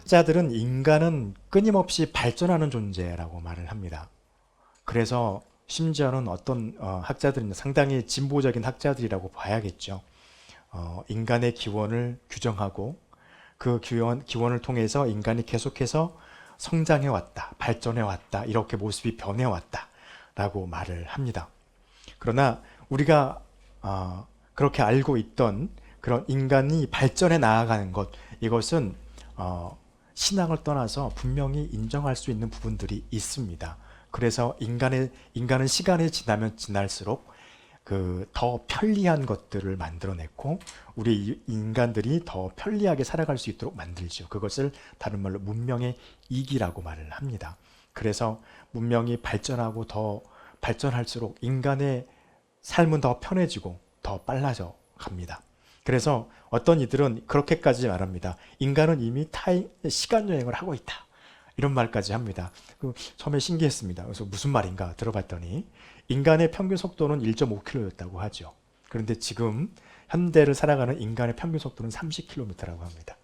학자들은 인간은 끊임없이 발전하는 존재라고 말을 합니다. 그래서 심지어는 어떤 학자들은 상당히 진보적인 학자들이라고 봐야겠죠. 인간의 기원을 규정하고 그 기원을 통해서 인간이 계속해서 성장해 왔다, 발전해 왔다, 이렇게 모습이 변해 왔다 라고 말을 합니다. 그러나 우리가 그렇게 알고 있던 그런 인간이 발전해 나아가는 것, 이것은 신앙을 떠나서 분명히 인정할 수 있는 부분들이 있습니다. 그래서 인간은 시간이 지나면 지날수록 더 편리한 것들을 만들어냈고 우리 인간들이 더 편리하게 살아갈 수 있도록 만들죠. 그것을 다른 말로 문명의 이기라고 말을 합니다. 그래서 문명이 발전하고 더 발전할수록 인간의 삶은 더 편해지고 더 빨라져 갑니다. 그래서 어떤 이들은 그렇게까지 말합니다. 인간은 이미 시간 여행을 하고 있다. 이런 말까지 합니다. 처음에 신기했습니다. 그래서 무슨 말인가 들어봤더니 인간의 평균 속도는 1.5km였다고 하죠. 그런데 지금 현대를 살아가는 인간의 평균 속도는 30km라고 합니다.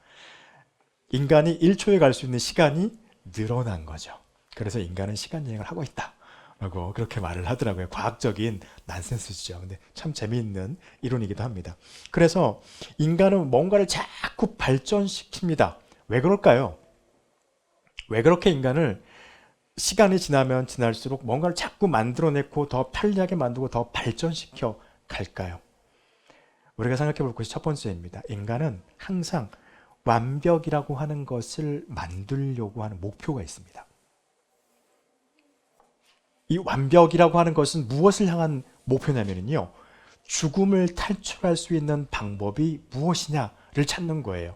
인간이 1초에 갈 수 있는 시간이 늘어난 거죠. 그래서 인간은 시간 여행을 하고 있다 라고 그렇게 말을 하더라고요. 과학적인 난센스죠. 근데 참 재미있는 이론이기도 합니다. 그래서 인간은 뭔가를 자꾸 발전시킵니다. 왜 그럴까요? 왜 그렇게 인간을 시간이 지나면 지날수록 뭔가를 자꾸 만들어내고 더 편리하게 만들고 더 발전시켜 갈까요? 우리가 생각해 볼 것이 첫 번째입니다. 인간은 항상 완벽이라고 하는 것을 만들려고 하는 목표가 있습니다. 이 완벽이라고 하는 것은 무엇을 향한 목표냐면요, 죽음을 탈출할 수 있는 방법이 무엇이냐를 찾는 거예요.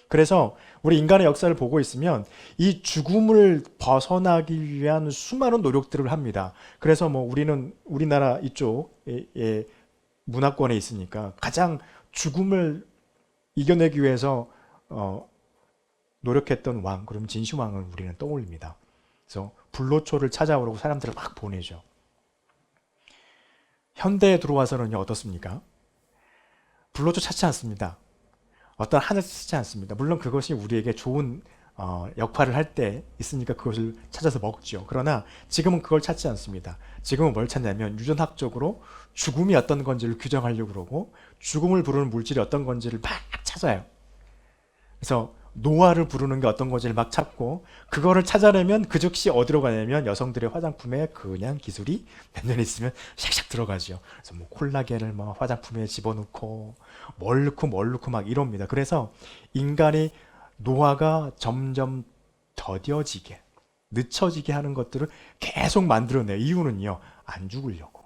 그래서 우리 인간의 역사를 보고 있으면 이 죽음을 벗어나기 위한 수많은 노력들을 합니다. 그래서 우리는 우리나라 이쪽에 문화권에 있으니까 가장 죽음을 이겨내기 위해서 노력했던 왕, 그럼 진시황을 우리는 떠올립니다. 그래서 불로초를 찾아오라고 사람들을 막 보내죠. 현대에 들어와서는 어떻습니까? 불로초 찾지 않습니다. 어떤 하늘을 쓰지 않습니다. 물론 그것이 우리에게 좋은 역할을 할 때 있으니까 그것을 찾아서 먹죠. 그러나 지금은 그걸 찾지 않습니다. 지금은 뭘 찾냐면 유전학적으로 죽음이 어떤 건지를 규정하려고 그러고 죽음을 부르는 물질이 어떤 건지를 막 찾아요. 그래서 노화를 부르는 게 어떤 건지를 막 찾고 그거를 찾아내면 그 즉시 어디로 가냐면 여성들의 화장품에 그냥 기술이 몇 년 있으면 샥샥 들어가죠. 그래서 콜라겐을 화장품에 집어넣고 뭘 넣고 막 이럽니다. 그래서 인간이 노화가 점점 더뎌지게 늦춰지게 하는 것들을 계속 만들어내요. 이유는요, 안 죽으려고.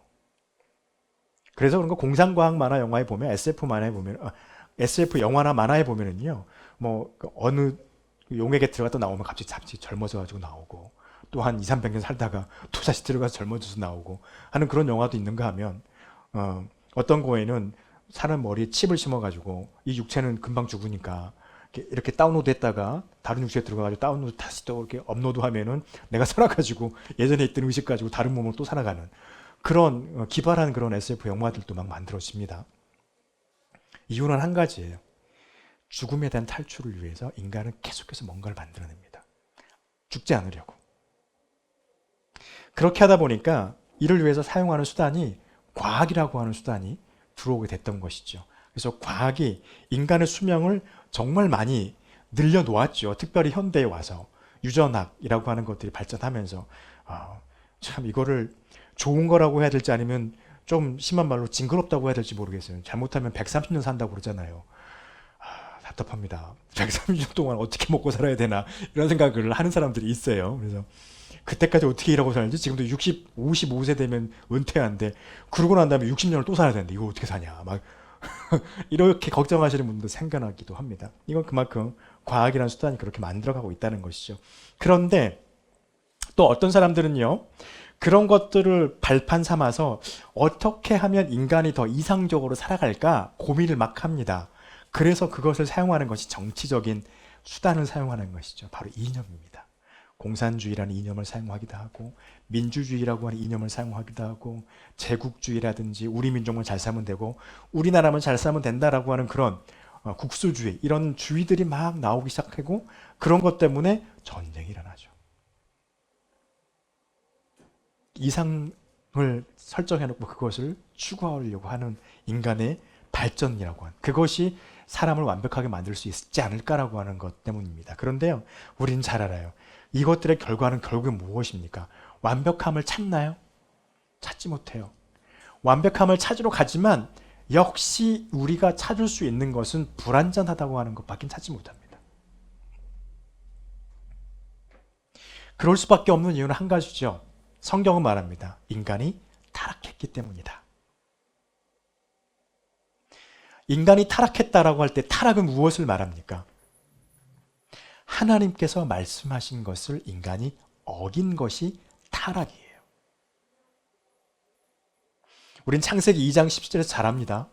그래서 그런 거 공상과학 만화 영화에 보면 SF 영화나 만화에 보면은요, 어느 용에게 들어갔다 나오면 갑자기 젊어져가지고 나오고 또 한 2, 300년 살다가 또 다시 들어가서 젊어져서 나오고 하는 그런 영화도 있는가 하면 어떤 거에는 사람 머리에 칩을 심어가지고 이 육체는 금방 죽으니까 이렇게 다운로드 했다가 다른 육체에 들어가가지고 다운로드 다시 또 이렇게 업로드 하면은 내가 살아가지고 예전에 있던 의식 가지고 다른 몸으로 또 살아가는 그런 기발한 그런 SF 영화들도 막 만들어집니다. 이유는 한 가지예요. 죽음에 대한 탈출을 위해서 인간은 계속해서 뭔가를 만들어냅니다. 죽지 않으려고. 그렇게 하다 보니까 이를 위해서 사용하는 수단이 과학이라고 하는 수단이 들어오게 됐던 것이죠. 그래서 과학이 인간의 수명을 정말 많이 늘려놓았죠. 특별히 현대에 와서 유전학이라고 하는 것들이 발전하면서 참 이거를 좋은 거라고 해야 될지 아니면 좀 심한 말로 징그럽다고 해야 될지 모르겠어요. 잘못하면 130년 산다고 그러잖아요. 답답합니다. 130년 동안 어떻게 먹고 살아야 되나 이런 생각을 하는 사람들이 있어요. 그래서 그때까지 어떻게 일하고 살는지 지금도 55세 되면 은퇴한데 그러고 난 다음에 60년을 또 살아야 되는데 이거 어떻게 사냐 막 이렇게 걱정하시는 분도 생겨나기도 합니다. 이건 그만큼 과학이라는 수단이 그렇게 만들어가고 있다는 것이죠. 그런데 또 어떤 사람들은요, 그런 것들을 발판 삼아서 어떻게 하면 인간이 더 이상적으로 살아갈까 고민을 막 합니다. 그래서 그것을 사용하는 것이 정치적인 수단을 사용하는 것이죠. 바로 이념입니다. 공산주의라는 이념을 사용하기도 하고 민주주의라고 하는 이념을 사용하기도 하고 제국주의라든지 우리 민족만 잘 살면 되고 우리나라만 잘 살면 된다라고 하는 그런 국수주의 이런 주의들이 막 나오기 시작하고 그런 것 때문에 전쟁이 일어나죠. 이상을 설정해놓고 그것을 추구하려고 하는 인간의 발전이라고 하는 그것이 사람을 완벽하게 만들 수 있지 않을까라고 하는 것 때문입니다. 그런데요, 우리는 잘 알아요. 이것들의 결과는 결국에 무엇입니까? 완벽함을 찾나요? 찾지 못해요. 완벽함을 찾으러 가지만 역시 우리가 찾을 수 있는 것은 불완전하다고 하는 것밖에 찾지 못합니다. 그럴 수밖에 없는 이유는 한 가지죠. 성경은 말합니다. 인간이 타락했기 때문이다. 인간이 타락했다라고 할 때 타락은 무엇을 말합니까? 하나님께서 말씀하신 것을 인간이 어긴 것이 타락이에요. 우린 창세기 2장 17절에서 잘 압니다.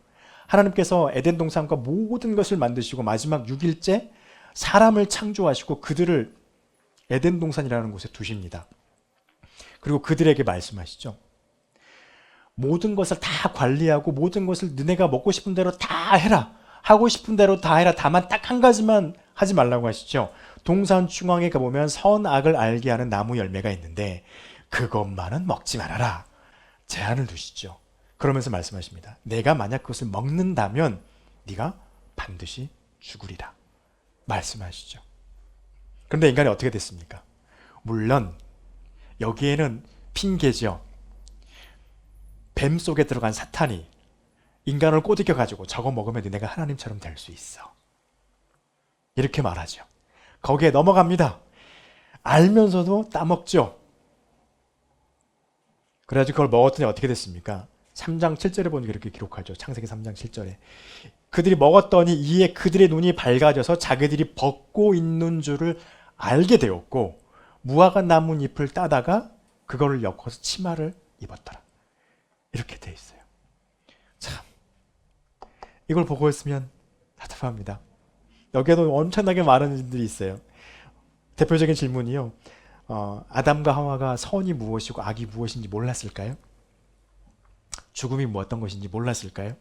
하나님께서 에덴 동산과 모든 것을 만드시고 마지막 6일째 사람을 창조하시고 그들을 에덴 동산이라는 곳에 두십니다. 그리고 그들에게 말씀하시죠. 모든 것을 다 관리하고 모든 것을 너네가 먹고 싶은 대로 다 해라. 하고 싶은 대로 다 해라. 다만 딱 한 가지만 하지 말라고 하시죠. 동산 중앙에 가보면 선악을 알게 하는 나무 열매가 있는데 그것만은 먹지 말아라. 제한을 두시죠. 그러면서 말씀하십니다. 내가 만약 그것을 먹는다면 네가 반드시 죽으리라. 말씀하시죠. 그런데 인간이 어떻게 됐습니까? 물론 여기에는 핑계죠. 뱀 속에 들어간 사탄이 인간을 꼬드겨가지고 저거 먹으면 너네가 하나님처럼 될 수 있어. 이렇게 말하죠. 거기에 넘어갑니다. 알면서도 따먹죠. 그래가지고 그걸 먹었더니 어떻게 됐습니까? 3장 7절에 보니 그렇게 기록하죠. 창세기 3장 7절에. 그들이 먹었더니 이에 그들의 눈이 밝아져서 자기들이 벗고 있는 줄을 알게 되었고 무화과 나뭇잎을 따다가 그거를 엮어서 치마를 입었더라. 이렇게 돼 있어요. 참, 이걸 보고 있으면 답답합니다. 여기에도 엄청나게 많은 일들이 있어요. 대표적인 질문이요. 아담과 하와가 선이 무엇이고 악이 무엇인지 몰랐을까요? 죽음이 뭐 어떤 것인지 몰랐을까요?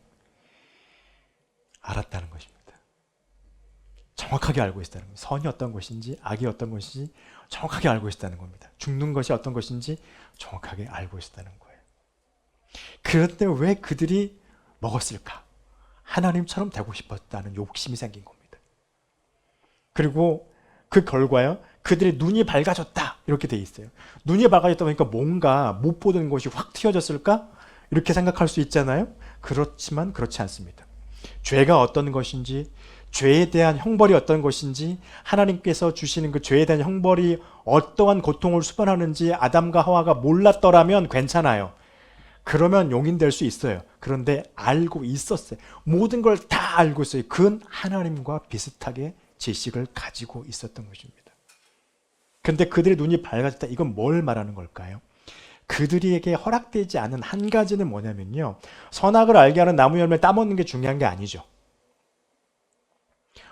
알았다는 것입니다. 정확하게 알고 있다는 겁니다. 선이 어떤 것인지 악이 어떤 것인지 정확하게 알고 있다는 겁니다. 죽는 것이 어떤 것인지 정확하게 알고 있다는 거예요. 그런데 왜 그들이 먹었을까? 하나님처럼 되고 싶었다는 욕심이 생긴 겁니다. 그리고 그 결과요. 그들의 눈이 밝아졌다. 이렇게 돼 있어요. 눈이 밝아졌다 보니까 뭔가 못 보던 것이 확 튀어졌을까? 이렇게 생각할 수 있잖아요. 그렇지만 그렇지 않습니다. 죄가 어떤 것인지, 죄에 대한 형벌이 어떤 것인지, 하나님께서 주시는 그 죄에 대한 형벌이 어떠한 고통을 수반하는지 아담과 하와가 몰랐더라면 괜찮아요. 그러면 용인될 수 있어요. 그런데 알고 있었어요. 모든 걸 다 알고 있어요. 그건 하나님과 비슷하게 지식을 가지고 있었던 것입니다. 근데 그들의 눈이 밝아졌다. 이건 뭘 말하는 걸까요? 그들에게 허락되지 않은 한 가지는 뭐냐면요. 선악을 알게 하는 나무 열매를 따먹는 게 중요한 게 아니죠.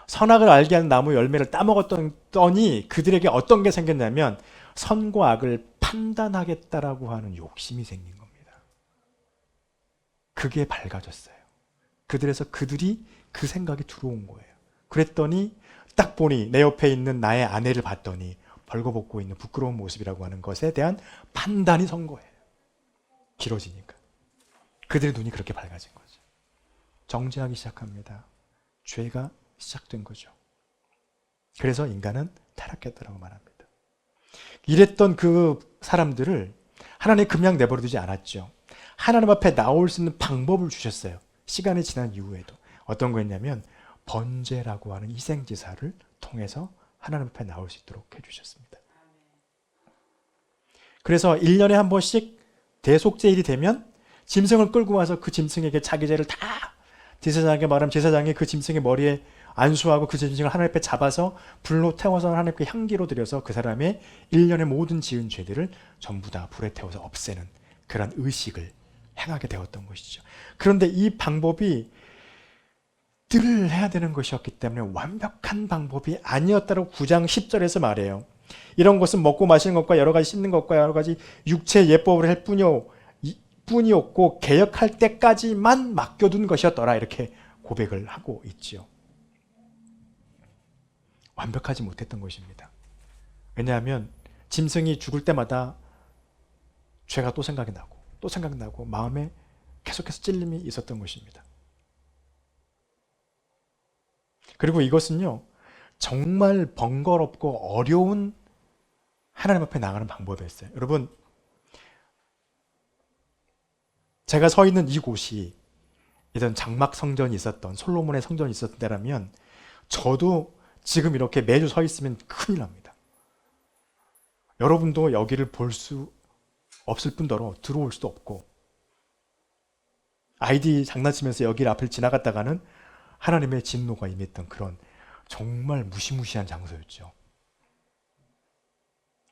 선악을 알게 하는 나무 열매를 따먹었더니 그들에게 어떤 게 생겼냐면 선과 악을 판단하겠다라고 하는 욕심이 생긴 겁니다. 그게 밝아졌어요. 그들이 그 생각이 들어온 거예요. 그랬더니 딱 보니 내 옆에 있는 나의 아내를 봤더니 벌거벗고 있는 부끄러운 모습이라고 하는 것에 대한 판단이 선 거예요. 길어지니까. 그들의 눈이 그렇게 밝아진 거죠. 정죄하기 시작합니다. 죄가 시작된 거죠. 그래서 인간은 타락했다고 말합니다. 이랬던 그 사람들을 하나님 그냥 내버려두지 않았죠. 하나님 앞에 나올 수 있는 방법을 주셨어요. 시간이 지난 이후에도. 어떤 거였냐면 번제라고 하는 희생제사를 통해서 하나님 앞에 나올 수 있도록 해주셨습니다. 그래서 1년에 한 번씩 대속제일이 되면 짐승을 끌고 와서 그 짐승에게 자기 죄를 다 제사장에게 말하면 제사장이 그 짐승의 머리에 안수하고 그 짐승을 하나님 앞에 잡아서 불로 태워서 하나님께 향기로 드려서 그 사람의 1년의 모든 지은 죄들을 전부 다 불에 태워서 없애는 그런 의식을 행하게 되었던 것이죠. 그런데 이 방법이 늘 해야 되는 것이었기 때문에 완벽한 방법이 아니었다고 9장 10절에서 말해요. 이런 것은 먹고 마시는 것과 여러 가지 씹는 것과 여러 가지 육체의 예법을 할 뿐이었고 개혁할 때까지만 맡겨둔 것이었더라. 이렇게 고백을 하고 있지요. 완벽하지 못했던 것입니다. 왜냐하면 짐승이 죽을 때마다 죄가 또 생각이 나고 또 생각이 나고 마음에 계속해서 찔림이 있었던 것입니다. 그리고 이것은요, 정말 번거롭고 어려운 하나님 앞에 나가는 방법이었어요. 여러분, 제가 서 있는 이곳이 이런 장막 성전이 있었던, 솔로몬의 성전이 있었던 때라면 저도 지금 이렇게 매주 서 있으면 큰일 납니다. 여러분도 여기를 볼 수 없을 뿐더러 들어올 수도 없고, 아이디 장난치면서 여기를 앞을 지나갔다가는 하나님의 진노가 임했던 그런 정말 무시무시한 장소였죠.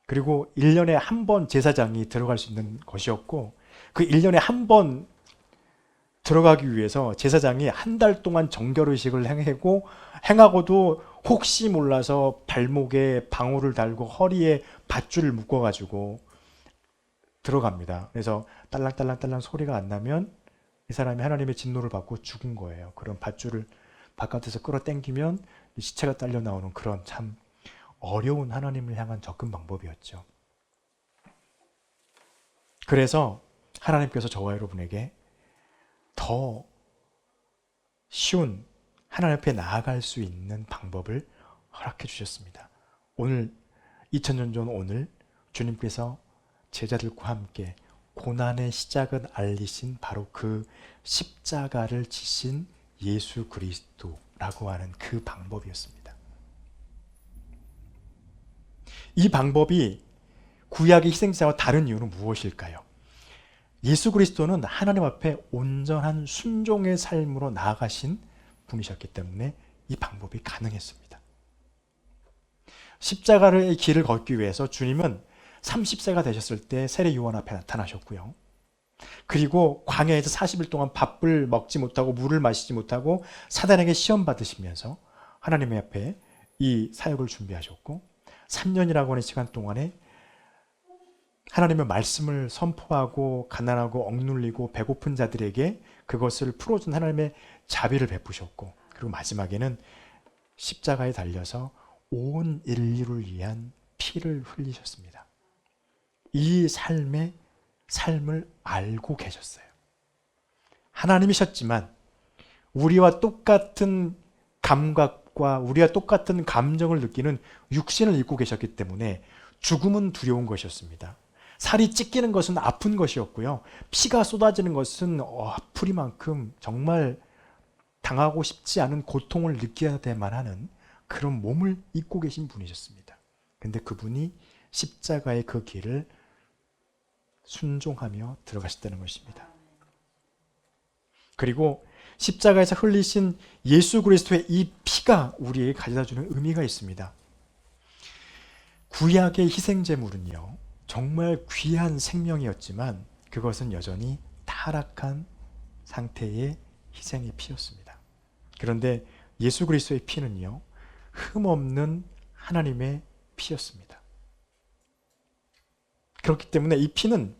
그리고 1년에 한 번 제사장이 들어갈 수 있는 것이었고, 그 1년에 한 번 들어가기 위해서 제사장이 한 달 동안 정결의식을 행하고도 혹시 몰라서 발목에 방울을 달고 허리에 밧줄을 묶어가지고 들어갑니다. 그래서 딸랑딸랑딸랑 소리가 안 나면 이 사람이 하나님의 진노를 받고 죽은 거예요. 그런 밧줄을 바깥에서 끌어당기면 시체가 딸려 나오는 그런 참 어려운 하나님을 향한 접근 방법이었죠. 그래서 하나님께서 저와 여러분에게 더 쉬운 하나님 앞에 나아갈 수 있는 방법을 허락해 주셨습니다. 오늘 2000년 전 오늘 주님께서 제자들과 함께 고난의 시작을 알리신 바로 그 십자가를 지신 예수 그리스도라고 하는 그 방법이었습니다. 이 방법이 구약의 희생자와 다른 이유는 무엇일까요? 예수 그리스도는 하나님 앞에 온전한 순종의 삶으로 나아가신 분이셨기 때문에 이 방법이 가능했습니다. 십자가의 길을 걷기 위해서 주님은 30세가 되셨을 때 세례 요한 앞에 나타나셨고요. 그리고 광야에서 40일 동안 밥을 먹지 못하고 물을 마시지 못하고 사단에게 시험 받으시면서 하나님의 앞에 이 사역을 준비하셨고, 3년이라고 하는 시간 동안에 하나님의 말씀을 선포하고 가난하고 억눌리고 배고픈 자들에게 그것을 풀어준 하나님의 자비를 베푸셨고, 그리고 마지막에는 십자가에 달려서 온 인류를 위한 피를 흘리셨습니다. 이 삶을 알고 계셨어요. 하나님이셨지만 우리와 똑같은 감각과 우리와 똑같은 감정을 느끼는 육신을 입고 계셨기 때문에 죽음은 두려운 것이었습니다. 살이 찢기는 것은 아픈 것이었고요. 피가 쏟아지는 것은 아프리만큼 정말 당하고 싶지 않은 고통을 느껴야 될만 하는 그런 몸을 입고 계신 분이셨습니다. 근데 그분이 십자가의 그 길을 순종하며 들어가셨다는 것입니다. 그리고 십자가에서 흘리신 예수 그리스도의 이 피가 우리에게 가져다주는 의미가 있습니다. 구약의 희생제물은요, 정말 귀한 생명이었지만 그것은 여전히 타락한 상태의 희생의 피였습니다. 그런데 예수 그리스도의 피는요, 흠없는 하나님의 피였습니다. 그렇기 때문에 이 피는,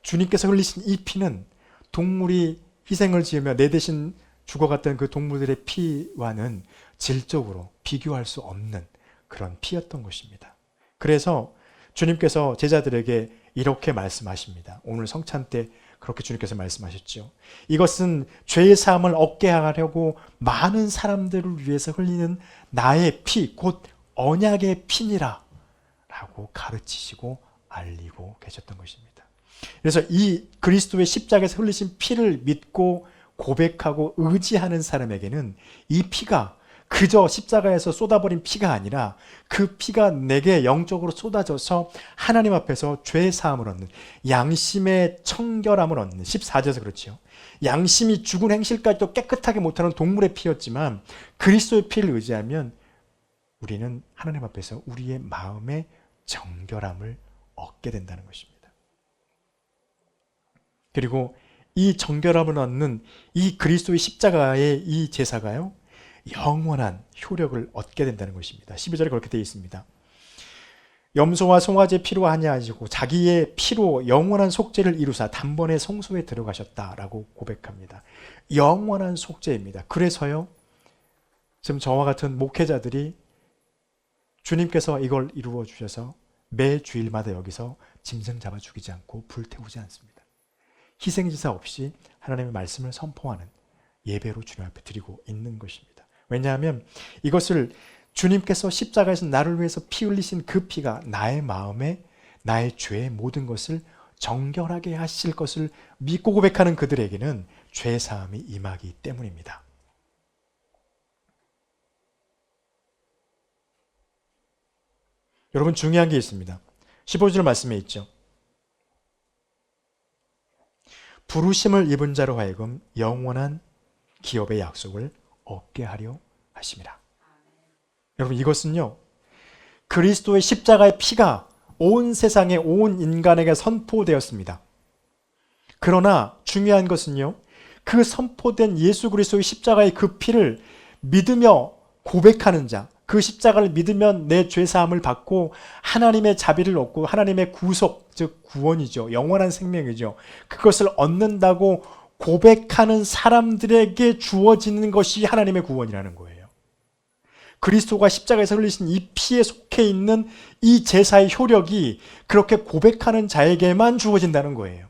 주님께서 흘리신 이 피는 동물이 희생을 지으며 내 대신 죽어갔던 그 동물들의 피와는 질적으로 비교할 수 없는 그런 피였던 것입니다. 그래서 주님께서 제자들에게 이렇게 말씀하십니다. 오늘 성찬 때 그렇게 주님께서 말씀하셨죠. 이것은 죄의 사함을 얻게 하려고 많은 사람들을 위해서 흘리는 나의 피, 곧 언약의 피니라 라고 가르치시고 알리고 계셨던 것입니다. 그래서 이 그리스도의 십자가에서 흘리신 피를 믿고 고백하고 의지하는 사람에게는 이 피가 그저 십자가에서 쏟아버린 피가 아니라 그 피가 내게 영적으로 쏟아져서 하나님 앞에서 죄 사함을 얻는, 양심의 청결함을 얻는, 14절에서 그렇지요. 양심이 죽은 행실까지도 깨끗하게 못하는 동물의 피였지만 그리스도의 피를 의지하면 우리는 하나님 앞에서 우리의 마음의 정결함을 얻게 된다는 것입니다. 그리고 이 정결함을 얻는 이 그리스도의 십자가의 이 제사가요, 영원한 효력을 얻게 된다는 것입니다. 12절에 그렇게 되어 있습니다. 염소와 송아지의 피로 하냐하시고 자기의 피로 영원한 속죄를 이루사 단번에 성소에 들어가셨다라고 고백합니다. 영원한 속죄입니다. 그래서요, 지금 저와 같은 목회자들이 주님께서 이걸 이루어 주셔서 매 주일마다 여기서 짐승 잡아 죽이지 않고 불태우지 않습니다. 희생지사 없이 하나님의 말씀을 선포하는 예배로 주님 앞에 드리고 있는 것입니다. 왜냐하면 이것을 주님께서 십자가에서 나를 위해서 피 흘리신 그 피가 나의 마음에 나의 죄의 모든 것을 정결하게 하실 것을 믿고 고백하는 그들에게는 죄 사함이 임하기 때문입니다. 여러분, 중요한 게 있습니다. 15절 말씀에 있죠. 부르심을 입은 자로 하여금 영원한 기업의 약속을 얻게 하려 하심이라. 여러분, 이것은요, 그리스도의 십자가의 피가 온 세상에 온 인간에게 선포되었습니다. 그러나 중요한 것은요, 그 선포된 예수 그리스도의 십자가의 그 피를 믿으며 고백하는 자, 그 십자가를 믿으면 내 죄사함을 받고 하나님의 자비를 얻고 하나님의 구속, 즉 구원이죠. 영원한 생명이죠. 그것을 얻는다고 고백하는 사람들에게 주어지는 것이 하나님의 구원이라는 거예요. 그리스도가 십자가에서 흘리신 이 피에 속해 있는 이 제사의 효력이 그렇게 고백하는 자에게만 주어진다는 거예요.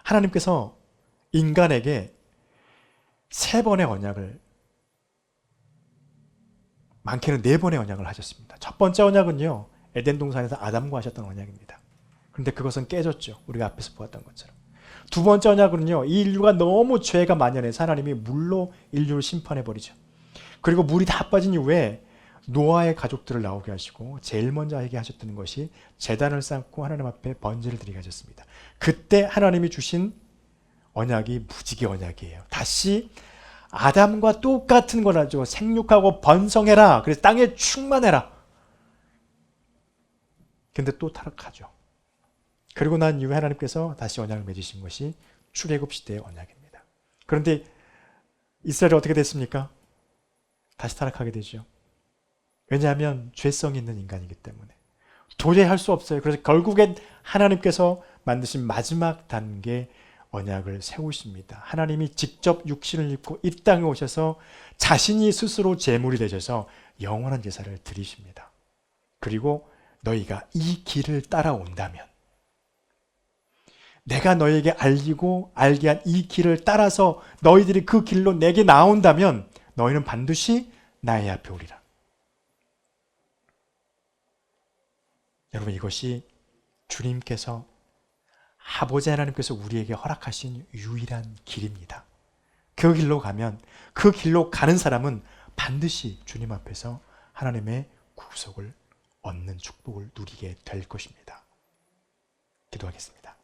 하나님께서 인간에게 3번의 언약을, 많게는 4번의 언약을 하셨습니다. 첫 번째 언약은요, 에덴 동산에서 아담과 하셨던 언약입니다. 그런데 그것은 깨졌죠. 우리가 앞에서 보았던 것처럼. 두 번째 언약은요, 이 인류가 너무 죄가 만연해서 하나님이 물로 인류를 심판해버리죠. 그리고 물이 다 빠진 이후에 노아의 가족들을 나오게 하시고 제일 먼저 하게 하셨던 것이 제단을 쌓고 하나님 앞에 번제를 드리게 하셨습니다. 그때 하나님이 주신 언약이 무지개 언약이에요. 다시 아담과 똑같은 거라죠. 생육하고 번성해라. 그래서 땅에 충만해라. 근데 또 타락하죠. 그리고 난 이후에 하나님께서 다시 언약을 맺으신 것이 출애굽 시대의 언약입니다. 그런데 이스라엘이 어떻게 됐습니까? 다시 타락하게 되죠. 왜냐하면 죄성이 있는 인간이기 때문에 도저히 할 수 없어요. 그래서 결국엔 하나님께서 만드신 마지막 단계 언약을 세우십니다. 하나님이 직접 육신을 입고 이 땅에 오셔서 자신이 스스로 제물이 되셔서 영원한 제사를 드리십니다. 그리고 너희가 이 길을 따라온다면, 내가 너에게 알리고 알게 한 이 길을 따라서 너희들이 그 길로 내게 나온다면 너희는 반드시 나의 앞에 오리라. 여러분, 이것이 주님께서, 아버지 하나님께서 우리에게 허락하신 유일한 길입니다. 그 길로 가면, 그 길로 가는 사람은 반드시 주님 앞에서 하나님의 구속을 얻는 축복을 누리게 될 것입니다. 기도하겠습니다.